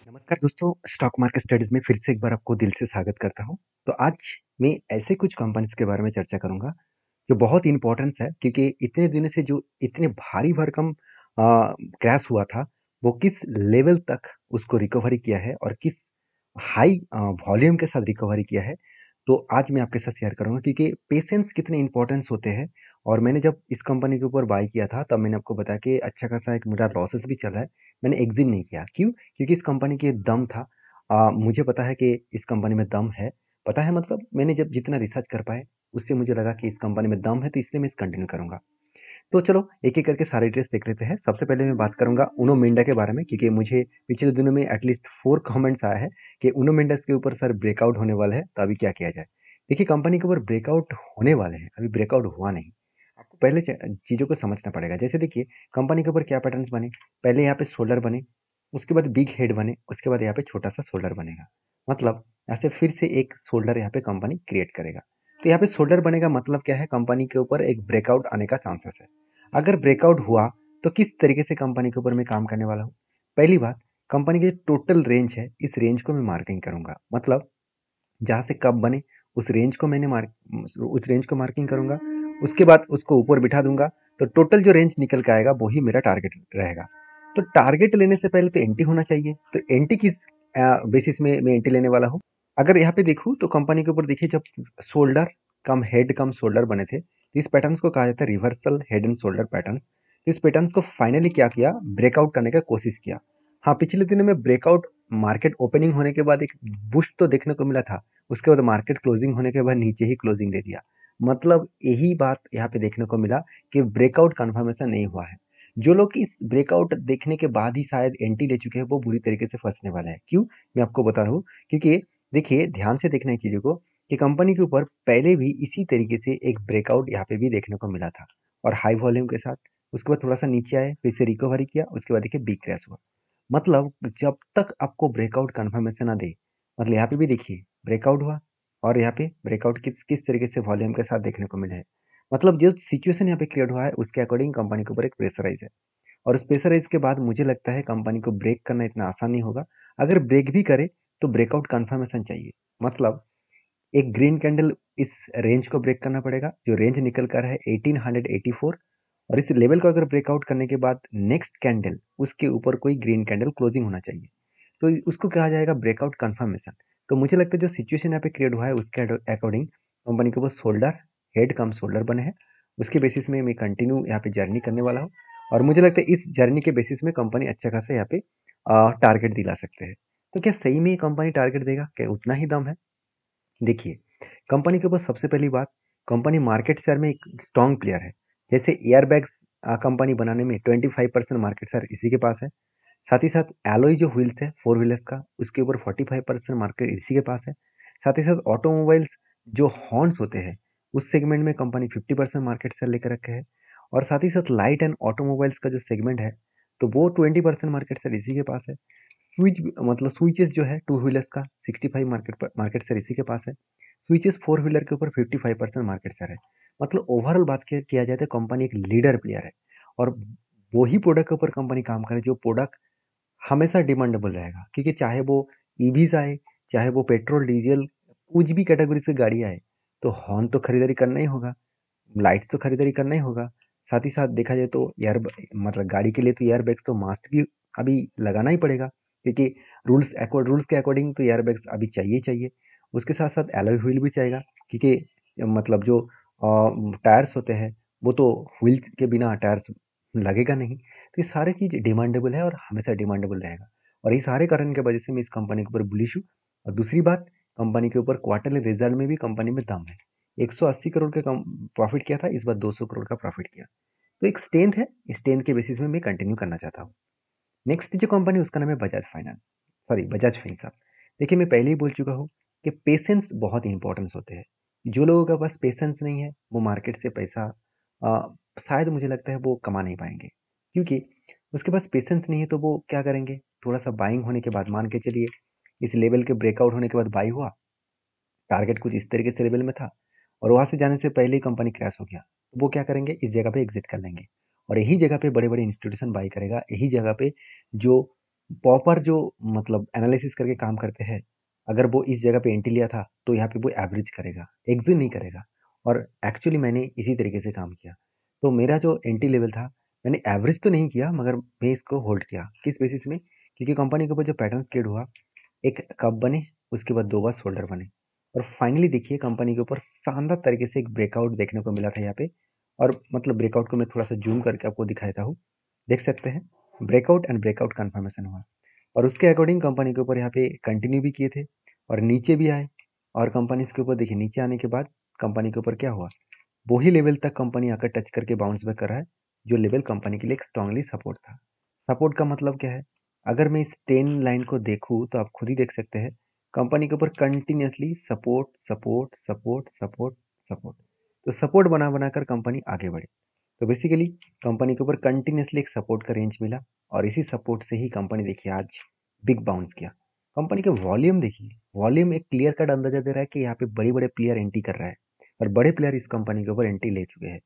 नमस्कार दोस्तों, stock market studies में फिर से एक बार आपको दिल से स्वागत करता हूँ। तो आज मैं ऐसे कुछ कंपनीज़ के बारे में चर्चा करूँगा, जो बहुत इम्पोर्टेंस है क्योंकि इतने दिनों से जो इतने भारी भरकम क्रैश हुआ था, वो किस लेवल तक उसको रिकवरी किया है और किस हाई वॉल्यूम के साथ रिकवरी किया है। तो आज मैं आपके साथ शेयर करूँगा क्योंकि पेशेंस कितने इम्पोर्टेंस होते हैं। और मैंने जब इस कंपनी के ऊपर बाय किया था, तब मैंने आपको बताया कि अच्छा खासा एक मेरा लॉसेस भी चल रहा है। मैंने एग्ज़िट नहीं किया, क्यों? क्योंकि इस कंपनी के दम था। मुझे पता है कि इस कंपनी में दम है। पता है मतलब मैंने जब जितना रिसर्च कर पाए, उससे मुझे लगा कि इस कंपनी में दम है, तो इसलिए मैं इसे कंटिन्यू करूँगा। तो चलो एक-एक करके सारे डिटेल्स देख लेते हैं। सबसे पहले मैं बात करूँगा उनो मिंडा के बारे में, क्योंकि मुझे पिछले दिनों में एटलीस्ट 4 कमेंट्स आया है कि उनो मिंडास के ऊपर सर ब्रेकआउट होने वाला है, तो अभी क्या किया जाए? देखिए, कंपनी के ऊपर ब्रेकआउट होने वाले हैं, अभी ब्रेकआउट हुआ नहीं। आपको पहले चीज़ों को समझना पड़ेगा। जैसे देखिए, कंपनी के ऊपर क्या पैटर्न्स बने, पहले यहाँ पे शोल्डर बने, उसके बाद बिग हेड बने, उसके बाद यहाँ पे छोटा-सा शोल्डर बनेगा। मतलब ऐसे फिर से एक शोल्डर यहाँ पे कंपनी क्रिएट करेगा। तो यहाँ पे शोल्डर बनेगा, मतलब क्या है, कंपनी के ऊपर एक ब्रेकआउट आने का चांसेस है। अगर ब्रेकआउट हुआ तो किस तरीके से कंपनी के ऊपर मैं काम करने वाला हूँ? पहली बात, कंपनी की टोटल रेंज है, इस रेंज को मैं मार्किंग करूँगा। मतलब जहाँ से कब बने उस रेंज को मार्किंग करूँगा। उसके बाद उसको ऊपर बिठा दूँगा, तो टोटल जो रेंज निकल के आएगा वो ही मेरा टारगेट रहेगा। तो टारगेट लेने से पहले तो एंट्री होना चाहिए। तो एंट्री किस बेसिस में मैं एंट्री लेने वाला हूँ? अगर यहाँ पे देखूँ तो कंपनी के ऊपर देखिए, जब शोल्डर कम हेड कम शोल्डर बने थे, तो इस पैटर्न्स को कहा जाता है reversal head and shoulder patterns. तो इस पैटर्न्स को फाइनली क्या किया, ब्रेकआउट करने का कोशिश किया। हाँ, पिछले दिनों में ब्रेकआउट मार्केट ओपनिंग होने के बाद एक बूस्ट तो देखने को मिला था। उसके बाद मार्केट क्लोजिंग होने के बाद नीचे ही क्लोजिंग दे दिया। मतलब यही बात यहाँ पे देखने को मिला कि ब्रेकआउट कन्फर्मेशन नहीं हुआ है। जो लोग इस ब्रेकआउट देखने के बाद ही शायद एंट्री ले चुके हैं, वो बुरी तरीके से फंसने वाले हैं। क्यों? मैं आपको बता रहा हूँ, क्योंकि देखिए, ध्यान से देखना है चीज़ों को, कि कंपनी के ऊपर पहले भी इसी तरीके से एक ब्रेकआउट यहाँ पे भी देखने को मिला था, और हाई वॉल्यूम के साथ। उसके बाद थोड़ा सा नीचे आए, फिर से रिकवरी किया, उसके बाद देखिए बिग क्रैश हुआ। मतलब जब तक आपको ब्रेकआउट कन्फर्मेशन ना दे, मतलब यहाँ पे भी देखिए ब्रेकआउट हुआ, और यहाँ पे ब्रेकआउट किस किस तरीके से वॉल्यूम के साथ देखने को मिला है। मतलब जो सिचुएशन यहाँ पे क्रिएट हुआ है, उसके अकॉर्डिंग कंपनी के ऊपर एक प्रेशराइज है। और उस प्रेशराइज के बाद मुझे लगता है कंपनी को ब्रेक करना इतना आसान नहीं होगा। अगर ब्रेक भी करे तो ब्रेकआउट कन्फर्मेशन चाहिए। मतलब एक ग्रीन कैंडल इस रेंज को ब्रेक करना पड़ेगा, जो रेंज निकल कर है 1884। और इस लेवल को अगर ब्रेकआउट करने के बाद नेक्स्ट कैंडल उसके ऊपर कोई ग्रीन कैंडल क्लोजिंग होना चाहिए, तो उसको कहा जाएगा ब्रेकआउट कंफर्मेशन। तो मुझे लगता है जो सिचुएशन यहाँ पे क्रिएट हुआ है, उसके अकॉर्डिंग कंपनी के ऊपर शोल्डर हेड कम शोल्डर बने हैं। उसके बेसिस में मैं कंटिन्यू यहाँ पे जर्नी करने वाला हूँ। और मुझे लगता है इस जर्नी के बेसिस में कंपनी अच्छा खासा यहाँ पे टारगेट दिला सकते हैं। तो क्या सही में ये कंपनी टारगेट देगा? क्या उतना ही दम है? देखिए, कंपनी के ऊपर सबसे पहली बात, कंपनी मार्केट शेयर में एक स्ट्रॉन्ग प्लेयर है। जैसे एयरबैग्स कंपनी बनाने में 25% मार्केट शेयर इसी के पास है। साथ ही साथ एलॉय जो व्हील्स है फोर व्हीलर्स का, उसके ऊपर 45% मार्केट इसी के पास है। साथ ही साथ ऑटोमोबाइल्स जो हॉर्न्स होते हैं, उस सेगमेंट में कंपनी 50% मार्केट शेयर लेकर रखे है। और साथ ही साथ लाइट एंड ऑटोमोबाइल्स का जो सेगमेंट है, तो वो 20% मार्केट शेयर इसी के पास है। स्विच मतलब स्विचेस जो है टू व्हीलर्स का 65 मार्केट शेयर इसी के पास है। स्विचेस फोर व्हीलर के ऊपर 55% मार्केट शेयर है। मतलब ओवरऑल बात किया जाए तो कंपनी एक लीडर प्लेयर है। और वही प्रोडक्ट के ऊपर कंपनी काम करे जो प्रोडक्ट हमेशा डिमांडेबल रहेगा, क्योंकि चाहे वो ईवीज आए, चाहे वो पेट्रोल डीजल कुछ भी कैटेगरी से गाड़ी आए, तो हॉर्न तो खरीदारी करना ही होगा, लाइट्स तो खरीदारी करना ही होगा। साथ ही साथ देखा जाए तो मतलब गाड़ी के लिए तो एयर बैग्स तो मास्ट भी अभी लगाना ही पड़ेगा, क्योंकि रूल्स के अकॉर्डिंग तो एयर बैग्स अभी चाहिए ही चाहिए। उसके साथ साथ एलॉय व्हील भी चाहिएगा, क्योंकि मतलब जो टायर्स होते हैं, वो तो व्हील के बिना टायर्स लगेगा नहीं। तो ये सारी चीज़ डिमांडेबल है और हमेशा डिमांडेबल रहेगा। और ये सारे कारण की वजह से मैं इस कंपनी के ऊपर बुलिश हूँ। और दूसरी बात, कंपनी के ऊपर क्वार्टरली रिजल्ट में भी कंपनी में दम है। 180 करोड़ का कम प्रॉफिट किया था, इस बार 200 करोड़ का प्रॉफिट किया। तो एक स्ट्रेंथ है, इस स्ट्रेंथ के बेसिस में मैं कंटिन्यू करना चाहता हूँ। नेक्स्ट जो कंपनी, उसका नाम है Bajaj finance, sorry Bajaj Finserv. देखिए, मैं पहले ही बोल चुका हूँ कि पेशेंस बहुत इंपॉर्टेंस होते हैं। जो लोगों के पास पेशेंस नहीं है, वो मार्केट से पैसा शायद मुझे लगता है वो कमा नहीं पाएंगे। क्योंकि उसके पास पेशेंस नहीं है, तो वो क्या करेंगे, थोड़ा सा बाइंग होने के बाद, मान के चलिए इस लेवल के ब्रेकआउट होने के बाद बाई हुआ, टारगेट कुछ इस तरीके से लेवल में था, और वहां से जाने से पहले ही कंपनी क्रैश हो गया, तो वो क्या करेंगे, इस जगह पे एग्जिट कर लेंगे। और यही जगह पे बड़े बड़े इंस्टीट्यूशन बाई करेगा, यही जगह पे जो प्रॉपर जो मतलब एनालिसिस करके काम करते हैं, अगर वो इस जगह पे एंट्री लिया था तो यहाँ पे वो एवरेज करेगा, एग्जिट नहीं करेगा। और एक्चुअली मैंने इसी तरीके से काम किया। तो मेरा जो एंट्री लेवल था, मैंने एवरेज तो नहीं किया मगर मैं इसको होल्ड किया। किस बेसिस में? क्योंकि कंपनी के ऊपर जो पैटर्न स्केड हुआ, एक कप बने, उसके बाद 2 बार शोल्डर बने, और फाइनली देखिए कंपनी के ऊपर शानदार तरीके से एक ब्रेकआउट देखने को मिला था यहाँ पे। और मतलब ब्रेकआउट को मैं थोड़ा सा जूम करके आपको दिखा देता हूँ। देख सकते हैं, ब्रेकआउट एंड ब्रेकआउट कन्फर्मेशन हुआ, और उसके अकॉर्डिंग कंपनी के ऊपर यहाँ पे कंटिन्यू भी किए थे और नीचे भी आए। और कंपनी इसके ऊपर देखिए नीचे आने के बाद कंपनी के ऊपर क्या हुआ, वही लेवल तक कंपनी आकर टच करके बाउंस बैक कर रहा है, जो लेवल कंपनी के लिए एक स्ट्रांगली सपोर्ट था। सपोर्ट का मतलब क्या है? अगर मैं इस 10 लाइन को देखूँ तो आप खुद ही देख सकते हैं, कंपनी के ऊपर continuously support support support support support. तो सपोर्ट बना बनाकर कंपनी आगे बढ़ी। तो बेसिकली कंपनी के ऊपर कंटिन्यूअसली एक सपोर्ट का रेंज मिला, और इसी सपोर्ट से ही कंपनी देखिए आज बिग बाउंस किया। कंपनी के वॉल्यूम देखिए, वॉल्यूम एक क्लियर कट अंदाजा दे रहा है कि यहाँ पे बड़े बड़े प्लेयर एंट्री कर रहा है, और बड़े प्लेयर इस कंपनी के ऊपर एंट्री ले चुके हैं।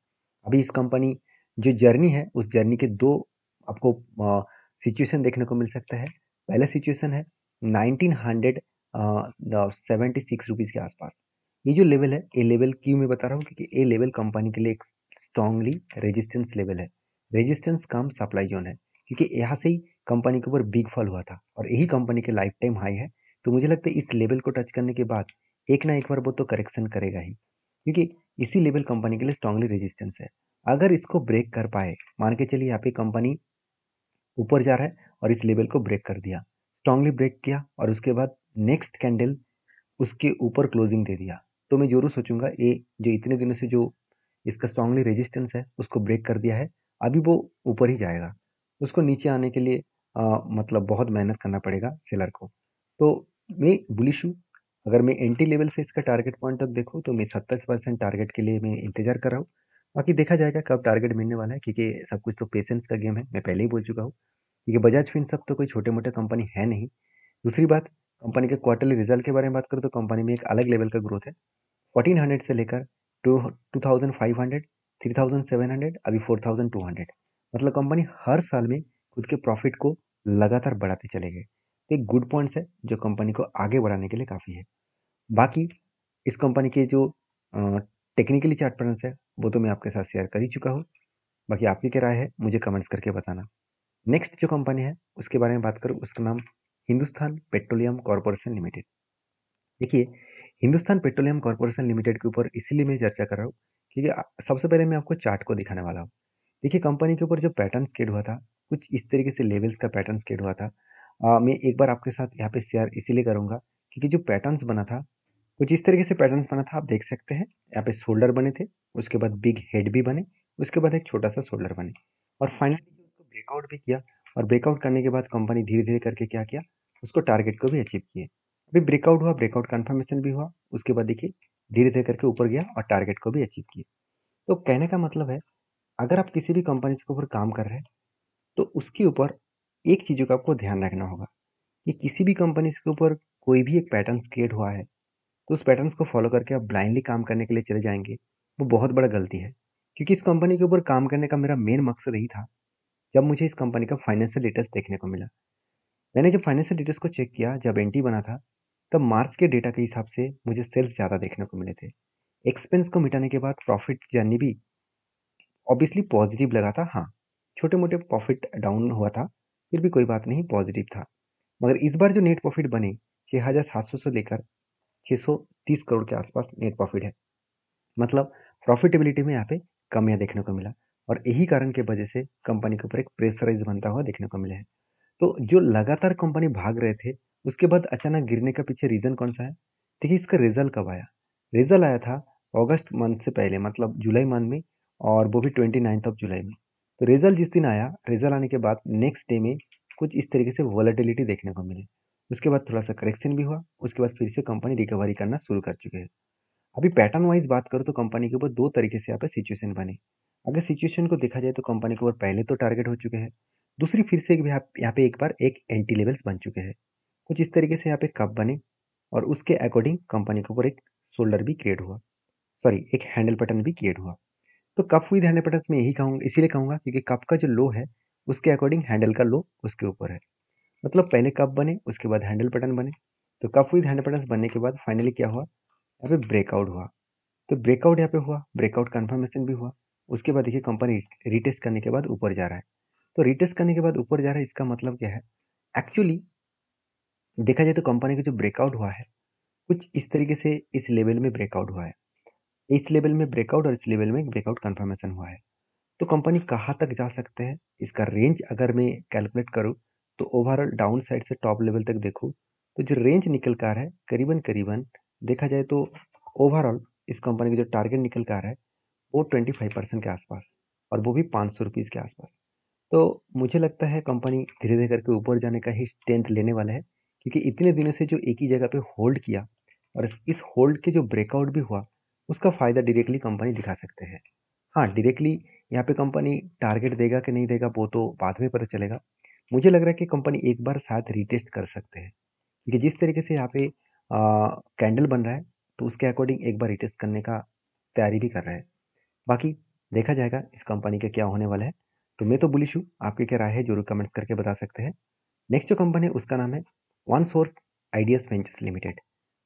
अभी इस कंपनी जो जर्नी है, उस जर्नी के दो आपको सिचुएशन देखने को मिल सकता है। पहला सिचुएशन है 1976 रुपीज़ के आसपास। ये जो लेवल है, ये लेवल क्यों मैं बता रहा हूँ, क्योंकि ये लेवल कंपनी के लिए एक स्ट्रांगली रेजिस्टेंस लेवल है। रेजिस्टेंस कम सप्लाई जोन है, क्योंकि यहाँ से ही कंपनी के ऊपर बिग फॉल हुआ था, और यही कंपनी के लाइफ टाइम हाई है। तो मुझे लगता है इस लेवल को टच करने के बाद एक ना एक बार वो तो करेक्शन करेगा ही, क्योंकि इसी लेवल कंपनी के लिए स्ट्रांगली रेजिस्टेंस है। अगर इसको ब्रेक कर पाए, मान के चलिए यहाँ पे कंपनी ऊपर जा रहा है और इस लेवल को ब्रेक कर दिया, स्ट्रांगली ब्रेक किया, और उसके बाद नेक्स्ट कैंडल उसके ऊपर क्लोजिंग दे दिया, तो मैं जरूर सोचूंगा ये जो इतने दिनों से जो इसका स्ट्रांगली रेजिस्टेंस है उसको ब्रेक कर दिया है, अभी वो ऊपर ही जाएगा। उसको नीचे आने के लिए मतलब बहुत मेहनत करना पड़ेगा सेलर को। तो मैं बुलिश हूँ। अगर मैं एंटी लेवल से इसका टारगेट पॉइंट तक देखूँ तो मैं 27% टारगेट के लिए मैं इंतजार कर रहा हूँ। बाकी देखा जाएगा कब टारगेट मिलने वाला है, क्योंकि सब कुछ तो पेशेंस का गेम है, मैं पहले ही बोल चुका हूँ। क्योंकि बजाज फिनसर्व तो कोई छोटे मोटे कंपनी है नहीं। दूसरी बात, कंपनी के क्वार्टरली रिजल्ट के बारे में बात करूँ तो कंपनी में एक अलग लेवल का ग्रोथ है। 1400 से लेकर 2500, 3700, अभी 4200, मतलब कंपनी हर साल में खुद के प्रॉफिट को लगातार बढ़ाते चले गए। तो एक गुड पॉइंट्स है जो कंपनी को आगे बढ़ाने के लिए काफ़ी है। बाकी इस कंपनी के जो टेक्निकली चार्ट पैटर्न्स है वो तो मैं आपके साथ शेयर कर ही चुका हूँ। बाकी आपकी क्या राय है मुझे कमेंट्स करके बताना। नेक्स्ट जो कंपनी है उसके बारे में बात करूँ, उसका नाम हिंदुस्तान पेट्रोलियम कॉर्पोरेशन लिमिटेड। देखिए, हिंदुस्तान पेट्रोलियम कॉर्पोरेशन लिमिटेड के ऊपर इसीलिए मैं चर्चा कर रहा हूँ, क्योंकि सबसे पहले मैं आपको चार्ट को दिखाने वाला हूँ। देखिए, कंपनी के ऊपर जो पैटर्न स्केड हुआ था, कुछ इस तरीके से लेवल्स का पैटर्न स्केड हुआ था। मैं एक बार आपके साथ यहाँ पे शेयर इसीलिए करूँगा, क्योंकि जो पैटर्न्स बना था, कुछ इस तरीके से पैटर्न्स बना था, आप देख सकते हैं। यहाँ पे शोल्डर बने थे, उसके बाद बिग हेड भी बने, उसके बाद एक छोटा सा शोल्डर बने, और फाइनली उसको ब्रेकआउट भी किया। और ब्रेकआउट करने के बाद कंपनी धीरे धीरे करके क्या किया, उसको टारगेट को भी अचीव किए। अभी ब्रेकआउट हुआ, ब्रेकआउट कन्फर्मेशन भी हुआ, उसके बाद देखिए धीरे धीरे करके ऊपर गया और टारगेट को भी अचीव किए। तो कहने का मतलब है, अगर आप किसी भी कंपनी के ऊपर काम कर रहे हैं तो उसके ऊपर एक चीज़ों का आपको ध्यान रखना होगा कि किसी भी कंपनी के ऊपर कोई भी एक पैटर्न क्रिएट हुआ है तो उस पैटर्न्स को फॉलो करके आप ब्लाइंडली काम करने के लिए चले जाएंगे, वो बहुत बड़ा गलती है। क्योंकि इस कंपनी के ऊपर काम करने का मेरा मेन मकसद यही था। जब मुझे इस कंपनी का फाइनेंशियल डिटेल्स देखने को मिला, मैंने जब फाइनेंशियल डिटेल्स को चेक किया, जब एंट्री बना था, तब मार्च के डेटा के हिसाब से मुझे सेल्स ज़्यादा देखने को मिले थे। एक्सपेंस को मिटाने के बाद प्रॉफिट जर्नी भी ऑब्वियसली पॉजिटिव लगा था। हाँ, छोटे मोटे प्रॉफिट डाउन हुआ था, फिर भी कोई बात नहीं, पॉजिटिव था। मगर इस बार जो नेट प्रॉफिट बने, 6700 से लेकर 630 करोड़ के आसपास नेट प्रॉफिट है। मतलब प्रॉफिटेबिलिटी में यहाँ पे कमियां देखने को मिला, और यही कारण की वजह से कंपनी के ऊपर एक प्रेशराइज बनता हुआ देखने को मिला है। तो जो लगातार कंपनी भाग रहे थे, उसके बाद अचानक गिरने का पीछे रीजन कौन सा है? देखिए, इसका रिजल्ट कब आया? रिजल्ट आया था अगस्त मंथ से पहले, मतलब जुलाई मंथ में, और वो भी 29 ऑफ जुलाई में। तो रिजल्ट जिस दिन आया, रिजल्ट आने के बाद नेक्स्ट डे में कुछ इस तरीके से वॉलेटिलिटी देखने को मिली। उसके बाद थोड़ा सा करेक्शन भी हुआ, उसके बाद फिर से कंपनी रिकवरी करना शुरू कर चुके हैं। अभी पैटर्न वाइज बात करूँ तो कंपनी के ऊपर दो तरीके से यहाँ पे सिचुएशन बने। अगर सिचुएशन को देखा जाए तो कंपनी के ऊपर पहले तो टारगेट हो चुके हैं, दूसरी फिर से यहाँ पे एक बार एक एंटी लेवल्स बन चुके हैं। कुछ इस तरीके से यहाँ पे कप बने, और उसके अकॉर्डिंग कंपनी के ऊपर एक शोल्डर भी क्रिएट हुआ, सॉरी एक हैंडल पैटर्न भी क्रिएट हुआ। तो कप विद हैंडल पैटर्न में यही कहूँगा, इसीलिए कहूँगा क्योंकि कप का जो लो है उसके अकॉर्डिंग हैंडल का लो उसके ऊपर है। मतलब पहले कप बने, उसके बाद हैंडल पैटर्न बने। तो कप विद हैंडल पैटर्न बनने के बाद फाइनली क्या हुआ, यहाँ पे ब्रेकआउट हुआ। तो ब्रेकआउट यहाँ पे हुआ, ब्रेकआउट कन्फर्मेशन भी हुआ। उसके बाद देखिए कंपनी रीटेस्ट करने के बाद ऊपर जा रहा है। तो रीटेस्ट करने के बाद ऊपर जा रहा है, इसका मतलब क्या है, एक्चुअली देखा जाए तो कंपनी का जो ब्रेकआउट हुआ है कुछ इस तरीके से इस लेवल में ब्रेकआउट हुआ है। इस लेवल में ब्रेकआउट और इस लेवल में ब्रेकआउट कन्फर्मेशन हुआ है। तो कंपनी कहाँ तक जा सकते हैं, इसका रेंज अगर मैं कैलकुलेट करूँ तो ओवरऑल डाउन साइड से टॉप लेवल तक देखूँ तो जो रेंज निकल कर है करीबन करीबन देखा जाए तो ओवरऑल इस कंपनी का जो टारगेट निकल कर है वो 25% के आसपास, और वो भी 500 रुपीज़ के आसपास। तो मुझे लगता है कंपनी धीरे धीरे करके ऊपर जाने का ही स्ट्रेंथ लेने वाला है, क्योंकि इतने दिनों से जो एक ही जगह पे होल्ड किया और इस होल्ड के जो ब्रेकआउट भी हुआ उसका फ़ायदा डायरेक्टली कंपनी दिखा सकते हैं। हाँ, डायरेक्टली यहाँ पे कंपनी टारगेट देगा कि नहीं देगा वो तो बाद में पता चलेगा। मुझे लग रहा है कि कंपनी एक बार शायद रीटेस्ट कर सकते हैं, क्योंकि जिस तरीके से यहाँ पे कैंडल बन रहा है तो उसके अकॉर्डिंग एक बार रीटेस्ट करने का तैयारी भी कर रहा है। बाकी देखा जाएगा इस कंपनी का क्या होने वाला है। तो मैं तो बुलिश हूँ, आपकी क्या राय है जरूर कमेंट्स करके बता सकते हैं। नेक्स्ट जो कंपनी है उसका नाम है one source ideas ventures limited.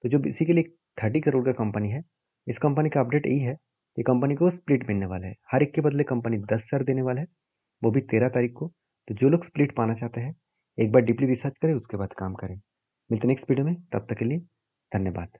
तो जो बेसिकली 30 करोड़ का कंपनी है, इस कंपनी का अपडेट यही है, ये कंपनी को स्प्लिट मिलने वाला है। हर एक के बदले कंपनी 10 शेयर देने वाला है, वो भी 13 तारीख को। तो जो लोग स्प्लिट पाना चाहते हैं एक बार डीपली रिसर्च करें, उसके बाद काम करें। मिलते नेक्स्ट वीडियो में, तब तक के लिए धन्यवाद।